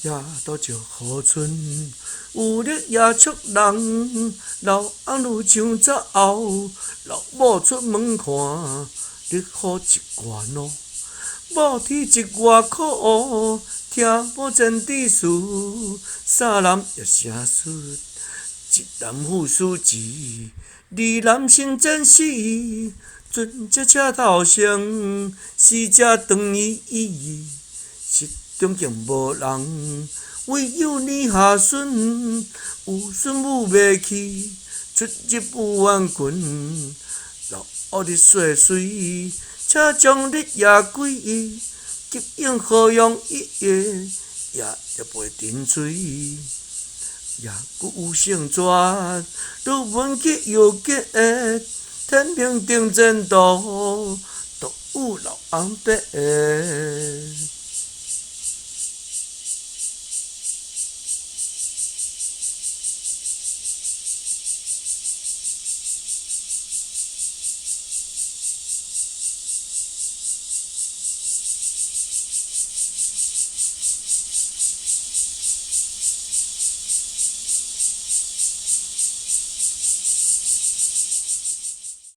夜到石河村，有日夜促人。老翁女上早后，老母出门看，日雨一外路，某天一外苦。听某前知事，三男也成事，一男父死志，二男生前死。船只车头上，死者长伊。失踪竟无人，唯有年下孙。有孙母未去，出入有冤群。老黑日细水，且将日夜归。急应何用一夜，夜也陪沉水。夜久有成绝，如文结又结。天平定前度，独有老翁白。